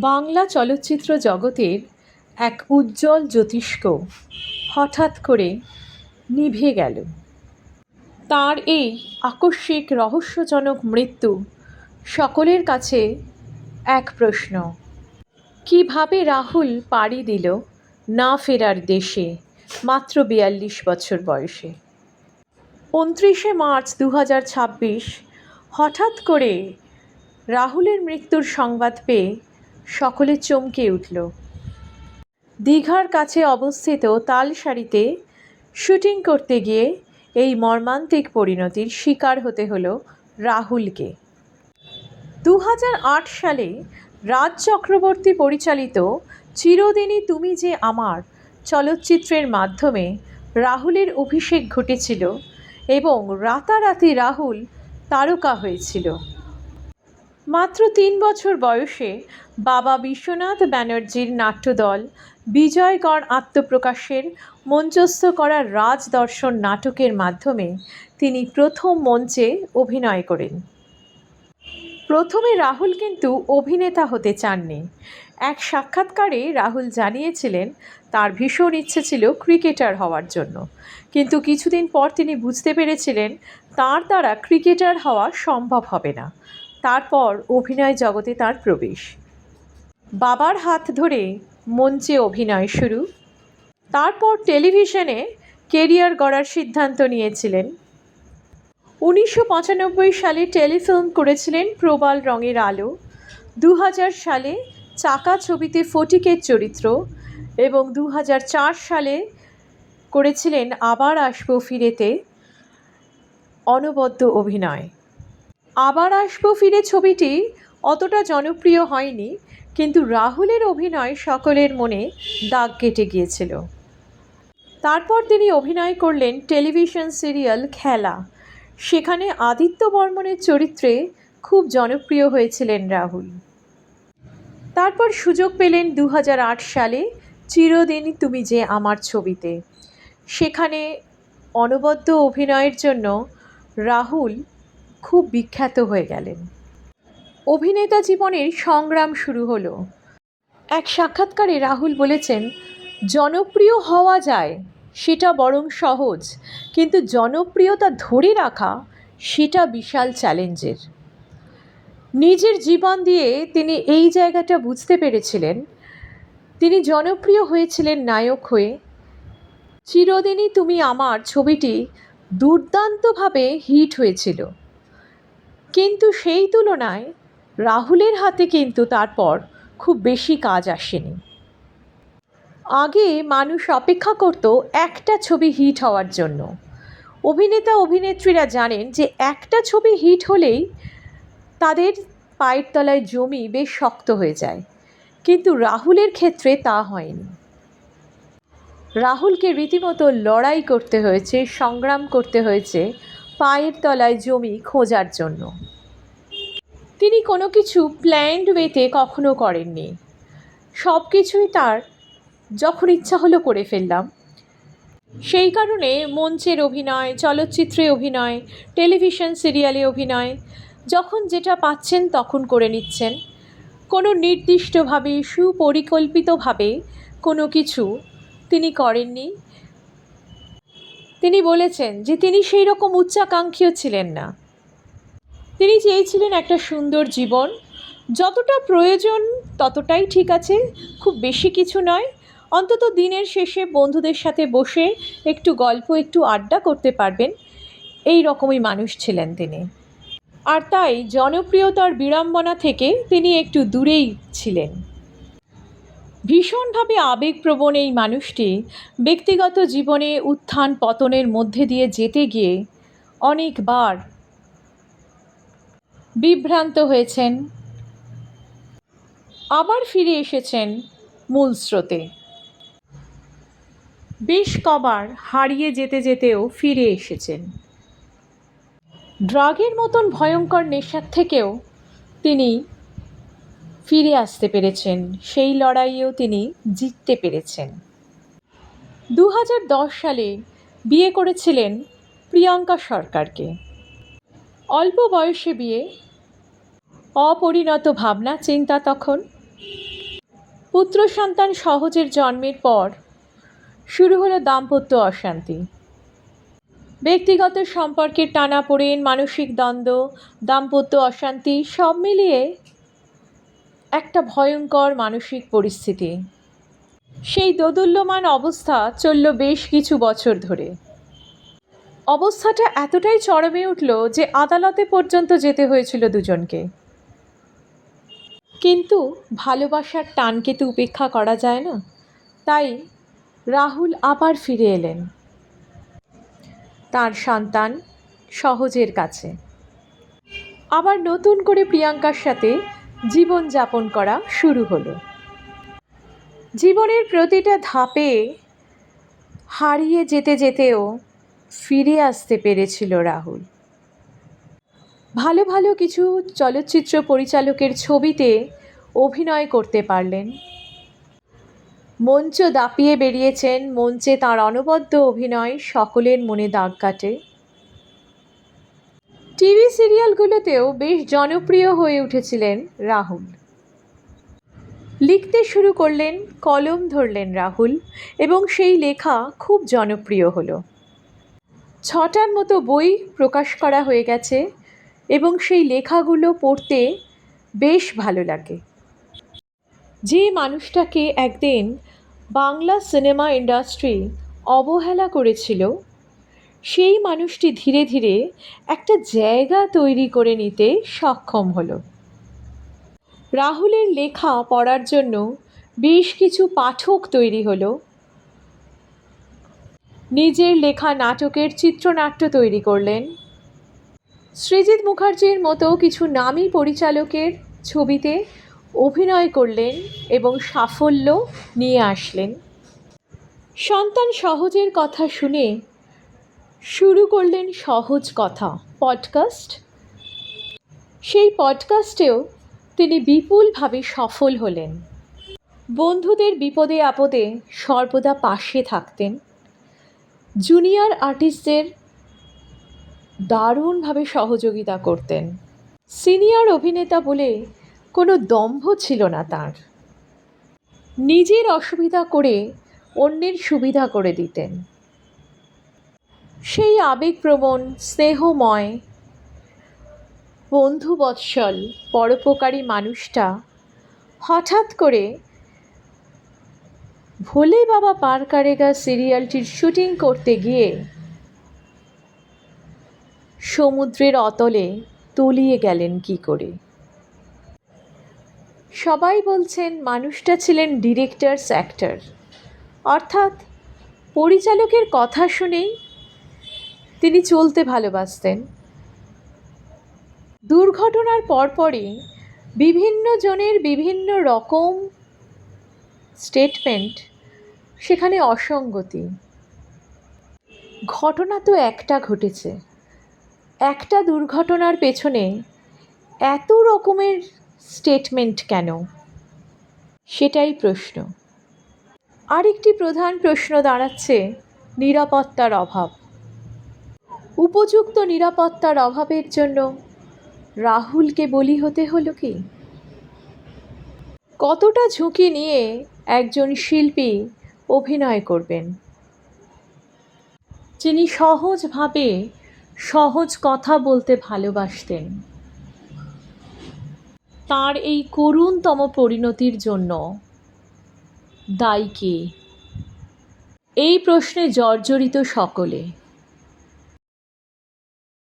বাংলা চলচ্চিত্র জগতের এক উজ্জ্বল জ্যোতিষ্ক হঠাৎ করে নিভে গেল। তার এই আকস্মিক রহস্যজনক মৃত্যু সকলের কাছে এক প্রশ্ন। কিভাবে রাহুল পাড়ি দিল না ফেরার দেশে মাত্র ৪২ বছর বয়সে? ২৯শে মার্চ ২০২৬ হঠাৎ করে রাহুলের মৃত্যুর সংবাদ পেয়ে সকলে চমকে উঠল। দীঘার কাছে অবস্থিত তালসারিতে শুটিং করতে গিয়ে এই মর্মান্তিক পরিণতির শিকার হতে হলো রাহুলকে। ২০০৮ সালে রাজ চক্রবর্তী পরিচালিত চিরদিনই তুমি যে আমার চলচ্চিত্রের মাধ্যমে রাহুলের অভিষেক ঘটেছিল এবং রাতারাতি রাহুল তারকা হয়েছিল। মাত্র ৩ বছর বয়সে বাবা বিশ্বনাথ ব্যানার্জির নাট্যদল বিজয়গড় আত্মপ্রকাশের মঞ্চস্থ করা রাজদর্শন নাটকের মাধ্যমে তিনি প্রথম মঞ্চে অভিনয় করেন। প্রথমে রাহুল কিন্তু অভিনেতা হতে চাননি। এক সাক্ষাৎকারে রাহুল জানিয়েছিলেন তার ভীষণ ইচ্ছে ছিল ক্রিকেটার হওয়ার জন্য, কিন্তু কিছুদিন পর তিনি বুঝতে পেরেছিলেন তার দ্বারা ক্রিকেটার হওয়া সম্ভব হবে না। তারপর অভিনয় জগতে তার প্রবেশ। বাবার হাত ধরে মঞ্চে অভিনয় শুরু, তারপর টেলিভিশনে কেরিয়ার গড়ার সিদ্ধান্ত নিয়েছিলেন। ১৯৯৫ সালে টেলিফিল্ম করেছিলেন প্রবাল রঙের আলো, ২০০০ সালে চাকা ছবিতে ফটিকের চরিত্র এবং ২০০৪ সালে করেছিলেন আবার আসবো ফিরেতে অনবদ্য অভিনয়। আবার আসবো ফিরে ছবিটি অতটা জনপ্রিয় হয়নি, কিন্তু রাহুলের অভিনয় সকলের মনে দাগ কেটে গিয়েছিল। তারপর তিনি অভিনয় করলেন টেলিভিশন সিরিয়াল খেলা, সেখানে আদিত্য বর্মনের চরিত্রে খুব জনপ্রিয় হয়েছিলেন রাহুল। তারপর সুযোগ পেলেন ২০০৮ সালে চিরদিনই তুমি যে আমার ছবিতে, সেখানে অনবদ্য অভিনয়ের জন্য রাহুল খুব বিখ্যাত হয়ে গেলেন। অভিনেতা জীবনের সংগ্রাম শুরু হলো। এক সাক্ষাৎকারে রাহুল বলেছেন, জনপ্রিয় হওয়া যায় সেটা বরং সহজ, কিন্তু জনপ্রিয়তা ধরে রাখা সেটা বিশাল চ্যালেঞ্জের। নিজের জীবন দিয়ে তিনি এই জায়গাটা বুঝতে পেরেছিলেন। তিনি জনপ্রিয় হয়েছিলেন নায়ক হয়ে। চিরদিনই তুমি আমার ছবিটি দুর্দান্তভাবে হিট হয়েছিল, কিন্তু সেই তুলনায় রাহুলের হাতে কিন্তু তারপর খুব বেশি কাজ আসেনি। আগে মানুষ অপেক্ষা করত একটা ছবি হিট হওয়ার জন্য। অভিনেতা অভিনেত্রীরা জানেন যে একটা ছবি হিট হলেই তাদের পায়ের তলায় জমি বেশ শক্ত হয়ে যায়, কিন্তু রাহুলের ক্ষেত্রে তা হয়নি। রাহুলকে রীতিমতো লড়াই করতে হয়েছে, সংগ্রাম করতে হয়েছে পায়ের তলায় জমি খোঁজার জন্য। তিনি কোনো কিছু প্ল্যান্ড ওয়েতে কখনো করেননি। সব কিছুই তার যখন ইচ্ছা হলো করে ফেললাম। সেই কারণে মঞ্চের অভিনয়, চলচ্চিত্রে অভিনয়, টেলিভিশন সিরিয়ালে অভিনয়, যখন যেটা পাচ্ছেন তখন করে নিচ্ছেন। কোনো নির্দিষ্টভাবে সুপরিকল্পিতভাবে কোনো কিছু তিনি করেননি। তিনি বলেছেন যে তিনি সেই রকম উচ্চাকাঙ্ক্ষীও ছিলেন না। তিনি চেয়েছিলেন একটা সুন্দর জীবন, যতটা প্রয়োজন ততটাই ঠিক আছে, খুব বেশি কিছু নয়, অন্তত দিনের শেষে বন্ধুদের সাথে বসে একটু গল্প, একটু আড্ডা করতে পারবেন, এই রকমই মানুষ ছিলেন তিনি। আর তাই জনপ্রিয়তার বিড়ম্বনা থেকে তিনি একটু দূরেই ছিলেন। ভীষণভাবে আবেগপ্রবণ এই মানুষটি ব্যক্তিগত জীবনে উত্থান পতনের মধ্যে দিয়ে যেতে গিয়ে অনেকবার বিভ্রান্ত হয়েছেন, আবার ফিরে এসেছেন মূল স্রোতে। বেশ কবার হারিয়ে যেতে যেতেও ফিরে এসেছেন। ড্রাগের মতন ভয়ঙ্কর নেশার থেকেও তিনি ফিরে আসতে পেরেছেন, সেই লড়াইয়েও তিনি জিততে পেরেছেন। ২০১০ সালে বিয়ে করেছিলেন প্রিয়াঙ্কা সরকারকে। অল্প বয়সে বিয়ে, অপরিণত ভাবনা চিন্তা তখন। পুত্র সন্তান সহজের জন্মের পর শুরু হলো দাম্পত্য অশান্তি। ব্যক্তিগত সম্পর্কের টানাপোড়েন, মানসিক দ্বন্দ্ব, দাম্পত্য অশান্তি সব মিলিয়ে একটা ভয়ঙ্কর মানসিক পরিস্থিতি। সেই দোদুল্যমান অবস্থা চলল বেশ কিছু বছর ধরে। অবস্থাটা এতটাই চরমে উঠল যে আদালতে পর্যন্ত যেতে হয়েছিল দুজনকে। কিন্তু ভালোবাসার টানকে তো উপেক্ষা করা যায় না, তাই রাহুল আবার ফিরে এলেন তার সন্তান সহজের কাছে। আবার নতুন করে প্রিয়াঙ্কার সাথে জীবনযাপন করা শুরু হলো। জীবনের প্রতিটা ধাপে হারিয়ে যেতে যেতেও ফিরে আসতে পেরেছিল রাহুল। ভালো ভালো কিছু চলচ্চিত্র পরিচালকের ছবিতে অভিনয় করতে পারলেন। মঞ্চ দাপিয়ে বেরিয়েছেন, মঞ্চে তাঁর অনবদ্য অভিনয় সকলের মনে দাগ কাটে। টিভি সিরিয়ালগুলোতেও বেশ জনপ্রিয় হয়ে উঠেছিলেন রাহুল। লিখতে শুরু করলেন, কলম ধরলেন রাহুল, এবং সেই লেখা খুব জনপ্রিয় হলো। 6টার মতো বই প্রকাশ করা হয়ে গেছে এবং সেই লেখাগুলো পড়তে বেশ ভালো লাগে। যে মানুষটাকে একদিন বাংলা সিনেমা ইন্ডাস্ট্রি অবহেলা করেছিল, সেই মানুষটি ধীরে ধীরে একটা জায়গা তৈরি করে নিতে সক্ষম হলো। রাহুলের লেখা পড়ার জন্য বেশ কিছু পাঠক তৈরি হলো। নিজের লেখা নাটকের চিত্রনাট্য তৈরি করলেন। সৃজিত মুখার্জির মতো কিছু নামী পরিচালকের ছবিতে অভিনয় করলেন এবং সাফল্য নিয়ে আসলেন। সন্তান সহজের কথা শুনে শুরু করলেন সহজ কথা পডকাস্ট। সেই পডকাস্টেও তিনি বিপুলভাবে সফল হলেন। বন্ধুদের বিপদে আপদে সর্বদা পাশে থাকতেন। জুনিয়র আর্টিস্টদের দারুণভাবে সহযোগিতা করতেন। সিনিয়র অভিনেতা বলে কোনো দম্ভ ছিল না তার। নিজের অসুবিধা করে অন্যের সুবিধা করে দিতেন। সেই আবেগপ্রবণ, স্নেহময়, বন্ধুবৎসল, পরোপকারী মানুষটা হঠাৎ করে ভোলে বাবা পার করেগা সিরিয়ালটির শুটিং করতে গিয়ে সমুদ্রের অতলে তলিয়ে গেলেন কী করে। সবাই বলছেন মানুষটা ছিলেন ডিরেক্টরস অ্যাক্টর, অর্থাৎ পরিচালকের কথা শুনেই তিনি চলতে ভালোবাসতেন। দুর্ঘটনার পরপরই বিভিন্ন জনের বিভিন্ন রকম স্টেটমেন্ট, সেখানে অসঙ্গতি। ঘটনা তো একটা ঘটেছে, একটা দুর্ঘটনার পেছনে এত রকমের স্টেটমেন্ট কেন? সেটাই প্রশ্ন। আরেকটি প্রধান প্রশ্ন দাঁড়াচ্ছে নিরাপত্তার অভাব। উপযুক্ত নিরাপত্তার অভাবের জন্য রাহুলকে বলি হতে হলো কি? কতটা ঝুঁকি নিয়ে একজন শিল্পী অভিনয় করবেন, যিনি সহজভাবে সহজ কথা বলতে ভালোবাসতেন? তার এই করুণতম পরিণতির জন্য দায়ী কে? এই প্রশ্নে জর্জরিত সকলে।